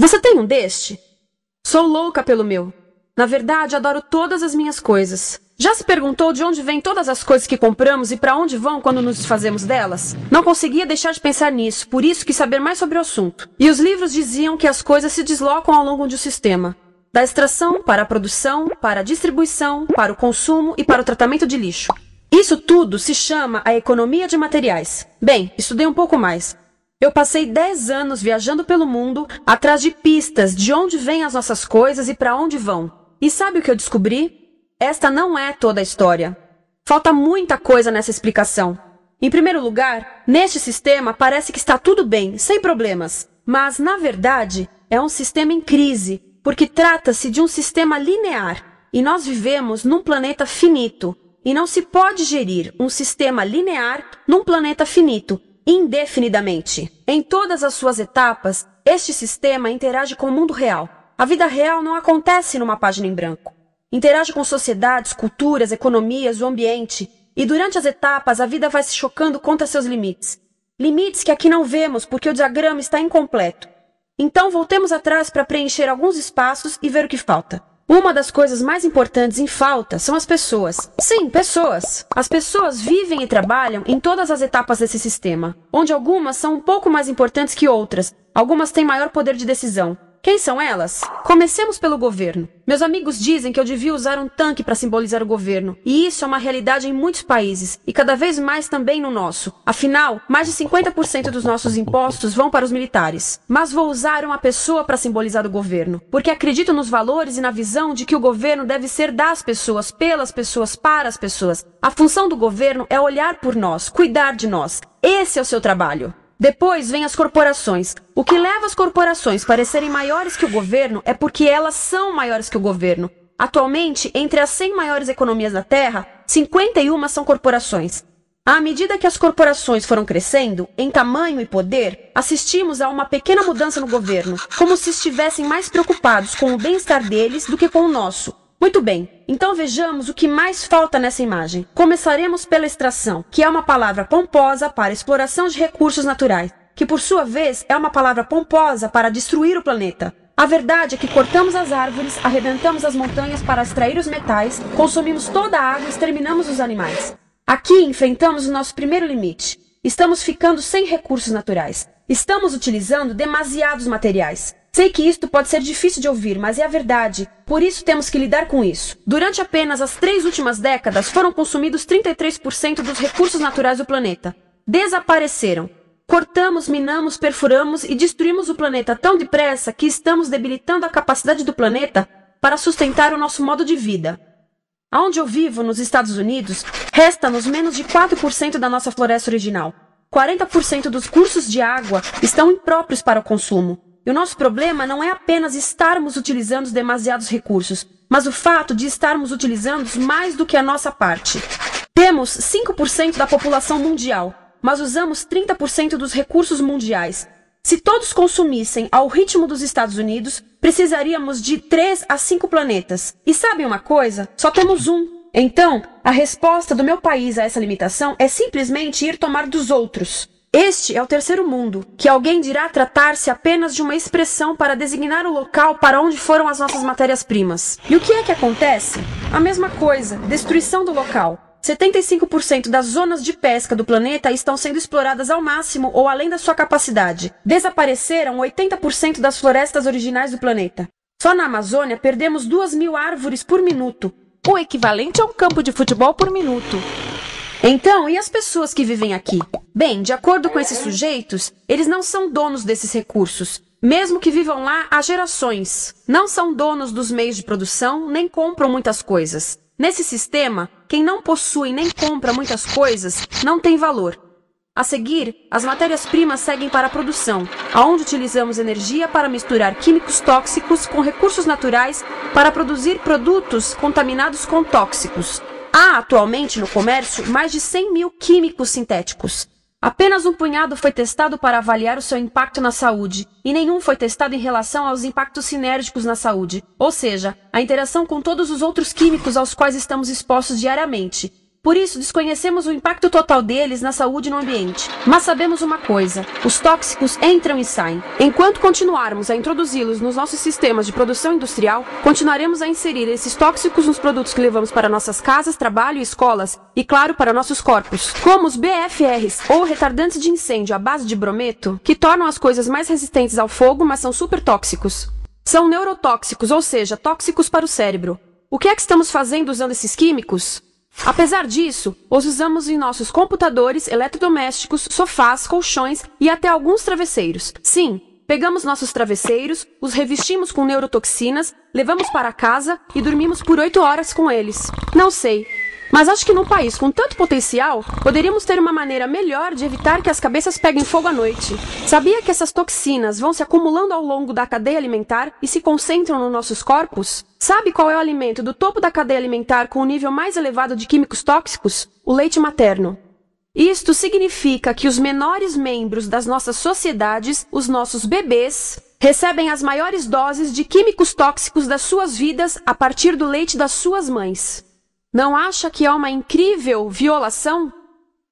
Você tem um deste? Sou louca pelo meu. Na verdade, adoro todas as minhas coisas. Já se perguntou de onde vêm todas as coisas que compramos e para onde vão quando nos desfazemos delas? Não conseguia deixar de pensar nisso, por isso quis saber mais sobre o assunto. E os livros diziam que as coisas se deslocam ao longo de um sistema. Da extração, para a produção, para a distribuição, para o consumo e para o tratamento de lixo. Isso tudo se chama a economia de materiais. Bem, estudei um pouco mais. Eu passei 10 anos viajando pelo mundo, atrás de pistas de onde vêm as nossas coisas e para onde vão. E sabe o que eu descobri? Esta não é toda a história. Falta muita coisa nessa explicação. Em primeiro lugar, neste sistema parece que está tudo bem, sem problemas. Mas, na verdade, é um sistema em crise, porque trata-se de um sistema linear. E nós vivemos num planeta finito. E não se pode gerir um sistema linear num planeta finito, indefinidamente. Em todas as suas etapas, este sistema interage com o mundo real. A vida real não acontece numa página em branco. Interage com sociedades, culturas, economias, o ambiente. E durante as etapas, a vida vai se chocando contra seus limites. Limites que aqui não vemos porque o diagrama está incompleto. Então voltemos atrás para preencher alguns espaços e ver o que falta. Uma das coisas mais importantes em falta são as pessoas. Sim, pessoas. As pessoas vivem e trabalham em todas as etapas desse sistema, onde algumas são um pouco mais importantes que outras. Algumas têm maior poder de decisão. Quem são elas? Comecemos pelo governo. Meus amigos dizem que eu devia usar um tanque para simbolizar o governo. E isso é uma realidade em muitos países, e cada vez mais também no nosso. Afinal, mais de 50% dos nossos impostos vão para os militares. Mas vou usar uma pessoa para simbolizar o governo, porque acredito nos valores e na visão de que o governo deve ser das pessoas, pelas pessoas, para as pessoas. A função do governo é olhar por nós, cuidar de nós. Esse é o seu trabalho. Depois vem as corporações. O que leva as corporações a parecerem maiores que o governo é porque elas são maiores que o governo. Atualmente, entre as 100 maiores economias da Terra, 51 são corporações. À medida que as corporações foram crescendo, em tamanho e poder, assistimos a uma pequena mudança no governo, como se estivessem mais preocupados com o bem-estar deles do que com o nosso. Muito bem, então vejamos o que mais falta nessa imagem. Começaremos pela extração, que é uma palavra pomposa para exploração de recursos naturais, que por sua vez é uma palavra pomposa para destruir o planeta. A verdade é que cortamos as árvores, arrebentamos as montanhas para extrair os metais, consumimos toda a água e exterminamos os animais. Aqui enfrentamos o nosso primeiro limite. Estamos ficando sem recursos naturais. Estamos utilizando demasiados materiais. Sei que isto pode ser difícil de ouvir, mas é a verdade. Por isso temos que lidar com isso. Durante apenas as 3 últimas décadas, foram consumidos 33% dos recursos naturais do planeta. Desapareceram. Cortamos, minamos, perfuramos e destruímos o planeta tão depressa que estamos debilitando a capacidade do planeta para sustentar o nosso modo de vida. Onde eu vivo, nos Estados Unidos, resta-nos menos de 4% da nossa floresta original. 40% dos cursos de água estão impróprios para o consumo. E o nosso problema não é apenas estarmos utilizando demasiados recursos, mas o fato de estarmos utilizando mais do que a nossa parte. Temos 5% da população mundial, mas usamos 30% dos recursos mundiais. Se todos consumissem ao ritmo dos Estados Unidos, precisaríamos de 3 a 5 planetas. E sabem uma coisa? Só temos um. Então, a resposta do meu país a essa limitação é simplesmente ir tomar dos outros. Este é o terceiro mundo, que alguém dirá tratar-se apenas de uma expressão para designar o local para onde foram as nossas matérias-primas. E o que é que acontece? A mesma coisa, destruição do local. 75% das zonas de pesca do planeta estão sendo exploradas ao máximo ou além da sua capacidade. Desapareceram 80% das florestas originais do planeta. Só na Amazônia perdemos 2.000 árvores por minuto, o equivalente a um campo de futebol por minuto. Então, e as pessoas que vivem aqui? Bem, de acordo com esses sujeitos, eles não são donos desses recursos. Mesmo que vivam lá há gerações. Não são donos dos meios de produção, nem compram muitas coisas. Nesse sistema, quem não possui nem compra muitas coisas não tem valor. A seguir, as matérias-primas seguem para a produção, aonde utilizamos energia para misturar químicos tóxicos com recursos naturais para produzir produtos contaminados com tóxicos. Há atualmente no comércio mais de 100.000 químicos sintéticos. Apenas um punhado foi testado para avaliar o seu impacto na saúde, e nenhum foi testado em relação aos impactos sinérgicos na saúde, ou seja, a interação com todos os outros químicos aos quais estamos expostos diariamente. Por isso, desconhecemos o impacto total deles na saúde e no ambiente. Mas sabemos uma coisa: os tóxicos entram e saem. Enquanto continuarmos a introduzi-los nos nossos sistemas de produção industrial, continuaremos a inserir esses tóxicos nos produtos que levamos para nossas casas, trabalho e escolas, e claro, para nossos corpos. Como os BFRs, ou retardantes de incêndio à base de brometo, que tornam as coisas mais resistentes ao fogo, mas são super tóxicos. São neurotóxicos, ou seja, tóxicos para o cérebro. O que é que estamos fazendo usando esses químicos? Apesar disso, os usamos em nossos computadores, eletrodomésticos, sofás, colchões e até alguns travesseiros. Sim, pegamos nossos travesseiros, os revestimos com neurotoxinas, levamos para casa e dormimos por 8 horas com eles. Não sei, mas acho que num país com tanto potencial, poderíamos ter uma maneira melhor de evitar que as cabeças peguem fogo à noite. Sabia que essas toxinas vão se acumulando ao longo da cadeia alimentar e se concentram nos nossos corpos? Sabe qual é o alimento do topo da cadeia alimentar com o nível mais elevado de químicos tóxicos? O leite materno. Isto significa que os menores membros das nossas sociedades, os nossos bebês, recebem as maiores doses de químicos tóxicos das suas vidas a partir do leite das suas mães. Não acha que é uma incrível violação?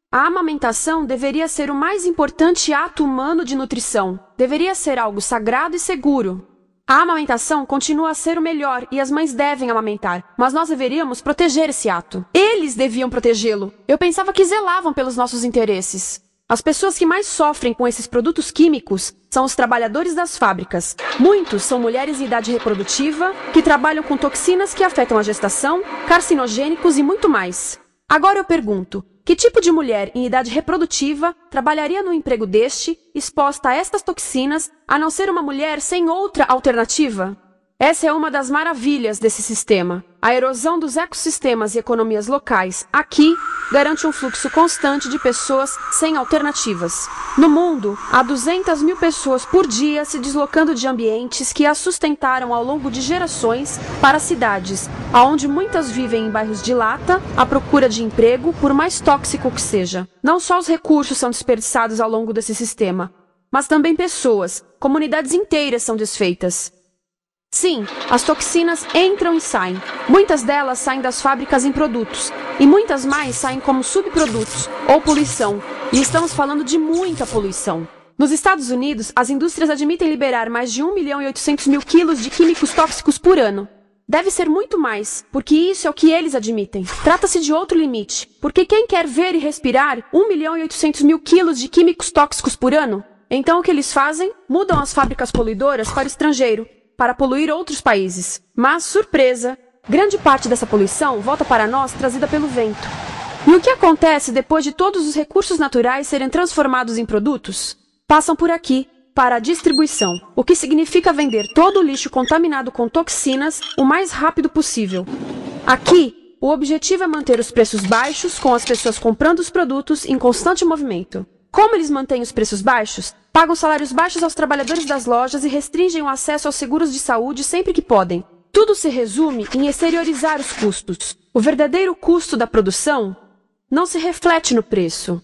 A amamentação deveria ser o mais importante ato humano de nutrição. Deveria ser algo sagrado e seguro. A amamentação continua a ser o melhor e as mães devem amamentar, mas nós deveríamos proteger esse ato. Eles deviam protegê-lo. Eu pensava que zelavam pelos nossos interesses. As pessoas que mais sofrem com esses produtos químicos são os trabalhadores das fábricas. Muitos são mulheres em idade reprodutiva, que trabalham com toxinas que afetam a gestação, carcinogênicos e muito mais. Agora eu pergunto, que tipo de mulher em idade reprodutiva trabalharia num emprego deste, exposta a estas toxinas, a não ser uma mulher sem outra alternativa? Essa é uma das maravilhas desse sistema. A erosão dos ecossistemas e economias locais aqui garante um fluxo constante de pessoas sem alternativas. No mundo, há 200 mil pessoas por dia se deslocando de ambientes que as sustentaram ao longo de gerações para cidades, onde muitas vivem em bairros de lata, à procura de emprego, por mais tóxico que seja. Não só os recursos são desperdiçados ao longo desse sistema, mas também pessoas, comunidades inteiras são desfeitas. Sim, as toxinas entram e saem. Muitas delas saem das fábricas em produtos, e muitas mais saem como subprodutos, ou poluição. E estamos falando de muita poluição. Nos Estados Unidos, as indústrias admitem liberar mais de 1.800.000 quilos de químicos tóxicos por ano. Deve ser muito mais, porque isso é o que eles admitem. Trata-se de outro limite, porque quem quer ver e respirar 1.800.000 quilos de químicos tóxicos por ano? Então o que eles fazem? Mudam as fábricas poluidoras para o estrangeiro, para poluir outros países. Mas, surpresa, grande parte dessa poluição volta para nós trazida pelo vento. E o que acontece depois de todos os recursos naturais serem transformados em produtos? Passam por aqui, para a distribuição, o que significa vender todo o lixo contaminado com toxinas o mais rápido possível. Aqui, o objetivo é manter os preços baixos, com as pessoas comprando os produtos em constante movimento. Como eles mantêm os preços baixos? Pagam salários baixos aos trabalhadores das lojas e restringem o acesso aos seguros de saúde sempre que podem. Tudo se resume em exteriorizar os custos. O verdadeiro custo da produção não se reflete no preço.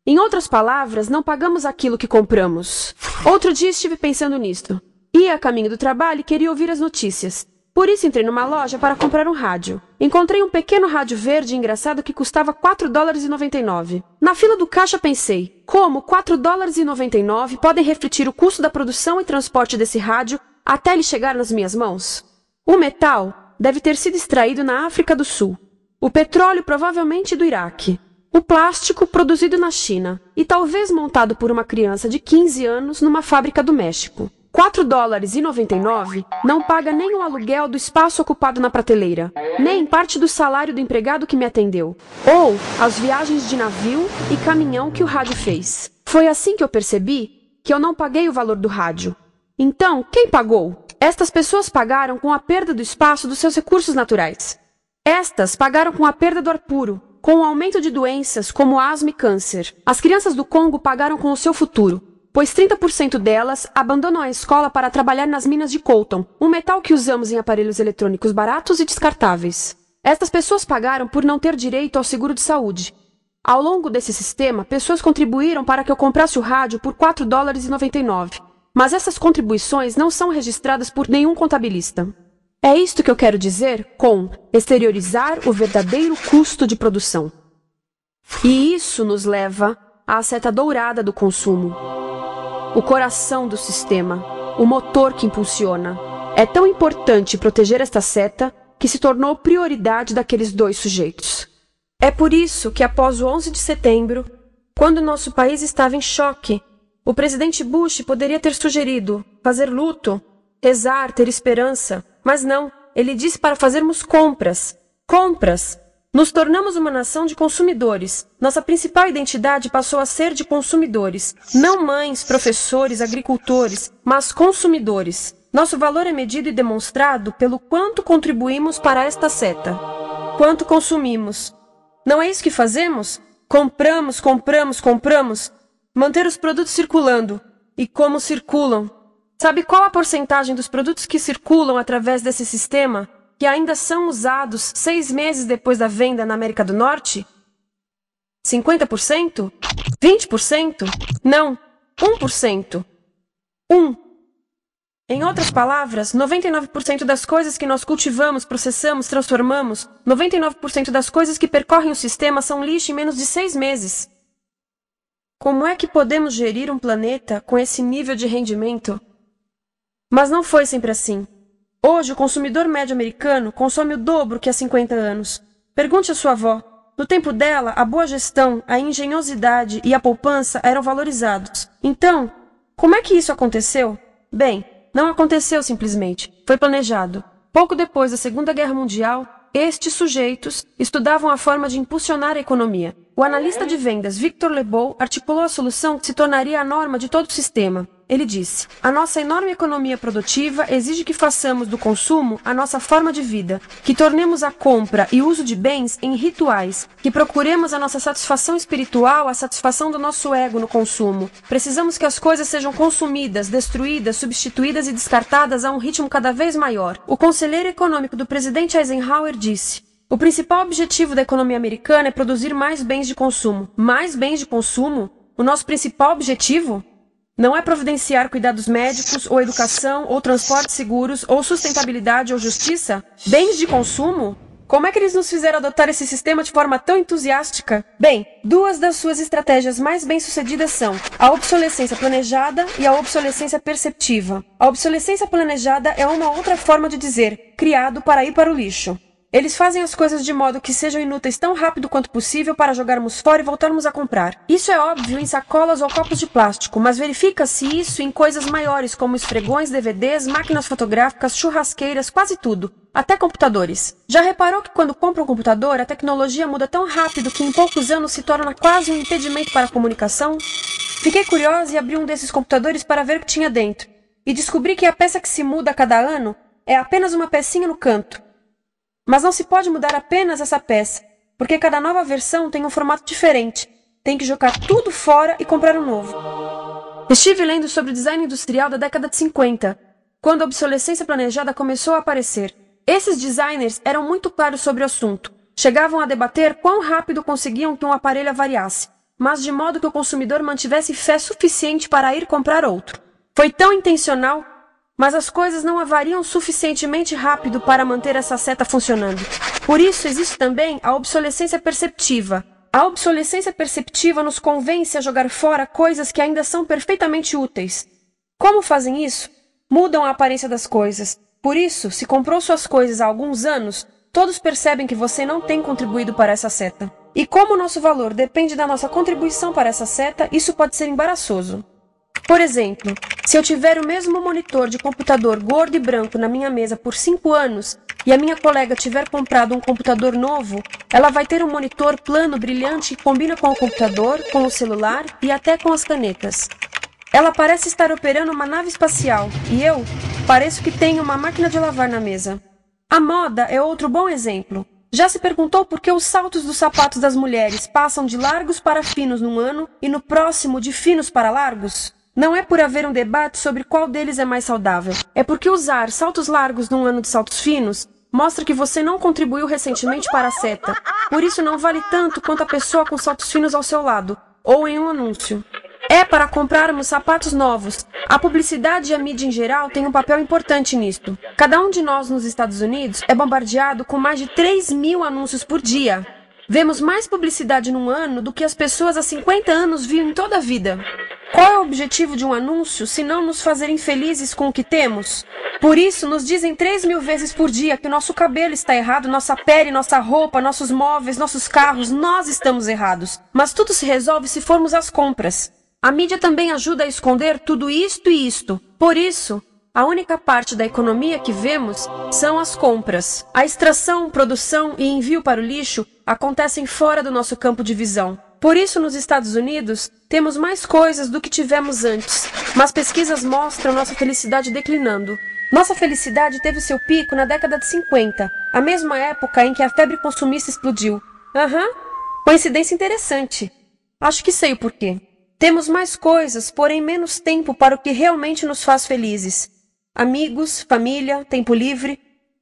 Em outras palavras, não pagamos aquilo que compramos. Outro dia estive pensando nisto. Ia a caminho do trabalho e queria ouvir as notícias. Por isso entrei numa loja para comprar um rádio. Encontrei um pequeno rádio verde engraçado que custava $4,99. Na fila do caixa pensei, como $4,99 podem refletir o custo da produção e transporte desse rádio até ele chegar nas minhas mãos? O metal deve ter sido extraído na África do Sul. O petróleo provavelmente do Iraque. O plástico produzido na China e talvez montado por uma criança de 15 anos numa fábrica do México. $4,99 não paga nem o aluguel do espaço ocupado na prateleira, nem parte do salário do empregado que me atendeu, ou as viagens de navio e caminhão que o rádio fez. Foi assim que eu percebi que eu não paguei o valor do rádio. Então, quem pagou? Estas pessoas pagaram com a perda do espaço dos seus recursos naturais. Estas pagaram com a perda do ar puro, com o aumento de doenças como asma e câncer. As crianças do Congo pagaram com o seu futuro, pois 30% delas abandonam a escola para trabalhar nas minas de coltan, um metal que usamos em aparelhos eletrônicos baratos e descartáveis. Estas pessoas pagaram por não ter direito ao seguro de saúde. Ao longo desse sistema, pessoas contribuíram para que eu comprasse o rádio por $4,99. Mas essas contribuições não são registradas por nenhum contabilista. É isto que eu quero dizer com exteriorizar o verdadeiro custo de produção. E isso nos leva à seta dourada do consumo. O coração do sistema, o motor que impulsiona. É tão importante proteger esta seta que se tornou prioridade daqueles dois sujeitos. É por isso que após o 11 de setembro, quando nosso país estava em choque, o presidente Bush poderia ter sugerido fazer luto, rezar, ter esperança, mas não, ele disse para fazermos compras. Compras! Nos tornamos uma nação de consumidores. Nossa principal identidade passou a ser de consumidores. Não mães, professores, agricultores, mas consumidores. Nosso valor é medido e demonstrado pelo quanto contribuímos para esta seta. Quanto consumimos. Não é isso que fazemos? Compramos, compramos, compramos. Manter os produtos circulando. E como circulam? Sabe qual a porcentagem dos produtos que circulam através desse sistema que ainda são usados 6 meses depois da venda na América do Norte? 50%? 20%? Não, 1%. 1. Em outras palavras, 99% das coisas que nós cultivamos, processamos, transformamos, 99% das coisas que percorrem o sistema são lixo em menos de 6 meses. Como é que podemos gerir um planeta com esse nível de rendimento? Mas não foi sempre assim. Hoje, o consumidor médio americano consome o dobro que há 50 anos. Pergunte à sua avó. No tempo dela, a boa gestão, a engenhosidade e a poupança eram valorizados. Então, como é que isso aconteceu? Bem, não aconteceu simplesmente. Foi planejado. Pouco depois da Segunda Guerra Mundial, estes sujeitos estudavam a forma de impulsionar a economia. O analista de vendas Victor Lebow articulou a solução que se tornaria a norma de todo o sistema. Ele disse: a nossa enorme economia produtiva exige que façamos do consumo a nossa forma de vida, que tornemos a compra e uso de bens em rituais, que procuremos a nossa satisfação espiritual, a satisfação do nosso ego no consumo. Precisamos que as coisas sejam consumidas, destruídas, substituídas e descartadas a um ritmo cada vez maior. O conselheiro econômico do presidente Eisenhower disse: o principal objetivo da economia americana é produzir mais bens de consumo. Mais bens de consumo? O nosso principal objetivo? Não é providenciar cuidados médicos, ou educação, ou transportes seguros, ou sustentabilidade, ou justiça? Bens de consumo? Como é que eles nos fizeram adotar esse sistema de forma tão entusiástica? Bem, 2 das suas estratégias mais bem-sucedidas são a obsolescência planejada e a obsolescência perceptiva. A obsolescência planejada é uma outra forma de dizer criado para ir para o lixo. Eles fazem as coisas de modo que sejam inúteis tão rápido quanto possível para jogarmos fora e voltarmos a comprar. Isso é óbvio em sacolas ou copos de plástico, mas verifica-se isso em coisas maiores como esfregões, DVDs, máquinas fotográficas, churrasqueiras, quase tudo. Até computadores. Já reparou que quando compra um computador, a tecnologia muda tão rápido que em poucos anos se torna quase um impedimento para a comunicação? Fiquei curiosa e abri um desses computadores para ver o que tinha dentro. E descobri que a peça que se muda a cada ano é apenas uma pecinha no canto. Mas não se pode mudar apenas essa peça, porque cada nova versão tem um formato diferente. Tem que jogar tudo fora e comprar um novo. Estive lendo sobre o design industrial da década de 50, quando a obsolescência planejada começou a aparecer. Esses designers eram muito claros sobre o assunto. Chegavam a debater quão rápido conseguiam que um aparelho avariasse, mas de modo que o consumidor mantivesse fé suficiente para ir comprar outro. Foi tão intencional, mas as coisas não avariam suficientemente rápido para manter essa seta funcionando. Por isso existe também a obsolescência perceptiva. A obsolescência perceptiva nos convence a jogar fora coisas que ainda são perfeitamente úteis. Como fazem isso? Mudam a aparência das coisas. Por isso, se comprou suas coisas há alguns anos, todos percebem que você não tem contribuído para essa seta. E como o nosso valor depende da nossa contribuição para essa seta, isso pode ser embaraçoso. Por exemplo, se eu tiver o mesmo monitor de computador gordo e branco na minha mesa por 5 anos e a minha colega tiver comprado um computador novo, ela vai ter um monitor plano brilhante que combina com o computador, com o celular e até com as canetas. Ela parece estar operando uma nave espacial e eu pareço que tenho uma máquina de lavar na mesa. A moda é outro bom exemplo. Já se perguntou por que os saltos dos sapatos das mulheres passam de largos para finos num ano e no próximo de finos para largos? Não é por haver um debate sobre qual deles é mais saudável. É porque usar saltos largos num ano de saltos finos mostra que você não contribuiu recentemente para a seta. Por isso não vale tanto quanto a pessoa com saltos finos ao seu lado, ou em um anúncio. É para comprarmos sapatos novos. A publicidade e a mídia em geral têm um papel importante nisto. Cada um de nós nos Estados Unidos é bombardeado com mais de 3.000 anúncios por dia. Vemos mais publicidade num ano do que as pessoas há 50 anos viam em toda a vida. Qual é o objetivo de um anúncio, se não nos fazer infelizes com o que temos? Por isso, nos dizem 3.000 vezes por dia que o nosso cabelo está errado, nossa pele, nossa roupa, nossos móveis, nossos carros, nós estamos errados. Mas tudo se resolve se formos às compras. A mídia também ajuda a esconder tudo isto e isto. Por isso, a única parte da economia que vemos são as compras. A extração, produção e envio para o lixo acontecem fora do nosso campo de visão. Por isso, nos Estados Unidos, temos mais coisas do que tivemos antes, mas pesquisas mostram nossa felicidade declinando. Nossa felicidade teve seu pico na década de 50, a mesma época em que a febre consumista explodiu. Coincidência interessante. Acho que sei o porquê. Temos mais coisas, porém menos tempo para o que realmente nos faz felizes. Amigos, família, tempo livre.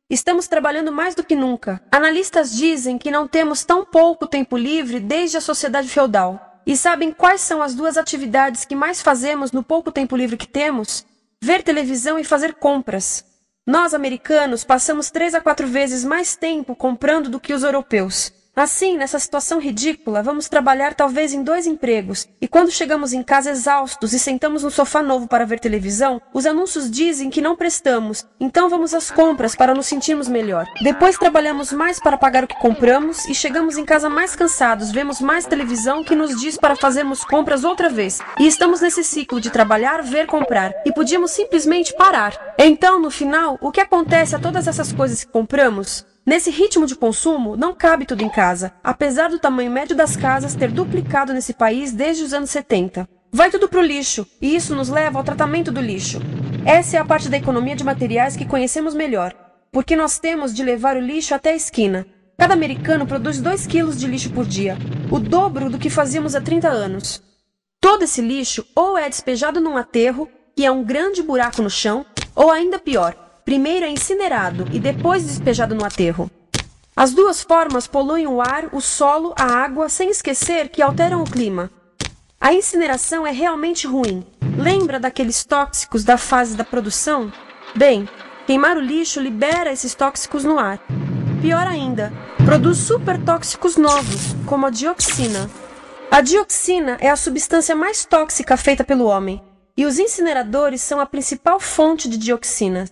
Estamos trabalhando mais do que nunca. Analistas dizem que não temos tão pouco tempo livre desde a sociedade feudal. E sabem quais são as duas atividades que mais fazemos no pouco tempo livre que temos? Ver televisão e fazer compras. Nós, americanos, passamos 3 a 4 vezes mais tempo comprando do que os europeus. Assim, nessa situação ridícula, vamos trabalhar talvez em 2 empregos, e quando chegamos em casa exaustos e sentamos no sofá novo para ver televisão, os anúncios dizem que não prestamos, então vamos às compras para nos sentirmos melhor. Depois trabalhamos mais para pagar o que compramos e chegamos em casa mais cansados, vemos mais televisão que nos diz para fazermos compras outra vez. E estamos nesse ciclo de trabalhar, ver, comprar, e podíamos simplesmente parar. Então, no final, o que acontece a todas essas coisas que compramos? Nesse ritmo de consumo, não cabe tudo em casa, apesar do tamanho médio das casas ter duplicado nesse país desde os anos 70. Vai tudo pro lixo, e isso nos leva ao tratamento do lixo. Essa é a parte da economia de materiais que conhecemos melhor, porque nós temos de levar o lixo até a esquina. Cada americano produz 2 quilos de lixo por dia, o dobro do que fazíamos há 30 anos. Todo esse lixo ou é despejado num aterro, que é um grande buraco no chão, ou ainda pior, primeiro é incinerado e depois despejado no aterro. As duas formas poluem o ar, o solo, a água, sem esquecer que alteram o clima. A incineração é realmente ruim. Lembra daqueles tóxicos da fase da produção? Bem, queimar o lixo libera esses tóxicos no ar. Pior ainda, produz supertóxicos novos, como a dioxina. A dioxina é a substância mais tóxica feita pelo homem, e os incineradores são a principal fonte de dioxina.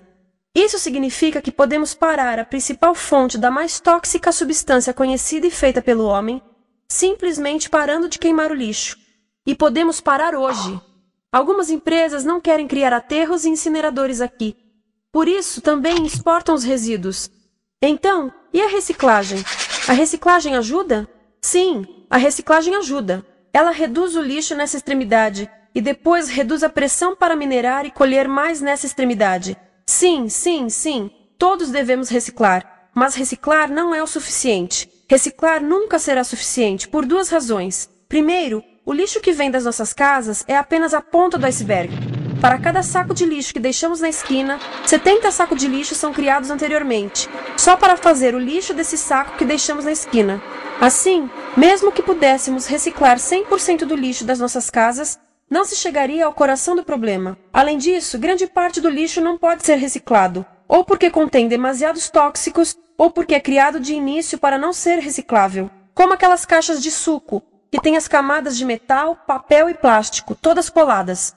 Isso significa que podemos parar a principal fonte da mais tóxica substância conhecida e feita pelo homem, simplesmente parando de queimar o lixo. E podemos parar hoje. Algumas empresas não querem criar aterros e incineradores aqui. Por isso, também exportam os resíduos. Então, e a reciclagem? A reciclagem ajuda? Sim, a reciclagem ajuda. Ela reduz o lixo nessa extremidade e depois reduz a pressão para minerar e colher mais nessa extremidade. Sim, todos devemos reciclar, mas reciclar não é o suficiente. Reciclar nunca será suficiente, por 2 razões. Primeiro, o lixo que vem das nossas casas é apenas a ponta do iceberg. Para cada saco de lixo que deixamos na esquina, 70 sacos de lixo são criados anteriormente, só para fazer o lixo desse saco que deixamos na esquina. Assim, mesmo que pudéssemos reciclar 100% do lixo das nossas casas, não se chegaria ao coração do problema. Além disso, grande parte do lixo não pode ser reciclado, ou porque contém demasiados tóxicos, ou porque é criado de início para não ser reciclável, como aquelas caixas de suco, que têm as camadas de metal, papel e plástico, todas coladas.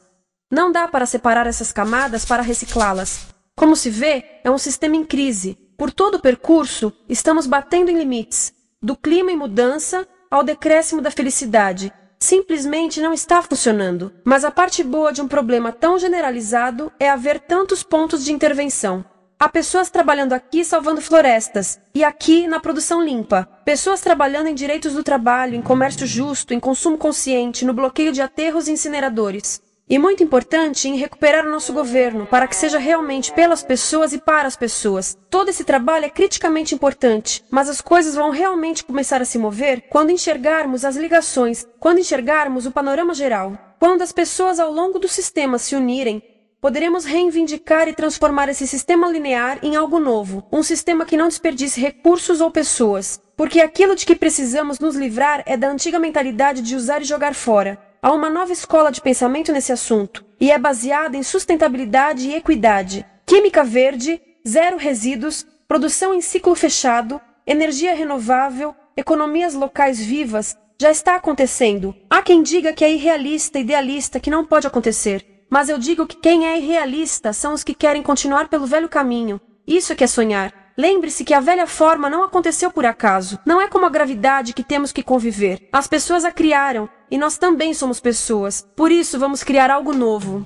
Não dá para separar essas camadas para reciclá-las. Como se vê, é um sistema em crise. Por todo o percurso, estamos batendo em limites, do clima em mudança ao decréscimo da felicidade. Simplesmente não está funcionando. Mas a parte boa de um problema tão generalizado é haver tantos pontos de intervenção. Há pessoas trabalhando aqui salvando florestas, e aqui na produção limpa. Pessoas trabalhando em direitos do trabalho, em comércio justo, em consumo consciente, no bloqueio de aterros e incineradores. E muito importante, em recuperar o nosso governo, para que seja realmente pelas pessoas e para as pessoas. Todo esse trabalho é criticamente importante, mas as coisas vão realmente começar a se mover quando enxergarmos as ligações, quando enxergarmos o panorama geral. Quando as pessoas ao longo do sistema se unirem, poderemos reivindicar e transformar esse sistema linear em algo novo, um sistema que não desperdice recursos ou pessoas. Porque aquilo de que precisamos nos livrar é da antiga mentalidade de usar e jogar fora. Há uma nova escola de pensamento nesse assunto, e é baseada em sustentabilidade e equidade, química verde, 0 resíduos, produção em ciclo fechado, energia renovável, economias locais vivas, já está acontecendo. Há quem diga que é irrealista, idealista, que não pode acontecer. Mas eu digo que quem é irrealista são os que querem continuar pelo velho caminho. Isso é que é sonhar. Lembre-se que a velha forma não aconteceu por acaso. Não é como a gravidade que temos que conviver. As pessoas a criaram, e nós também somos pessoas. Por isso, vamos criar algo novo.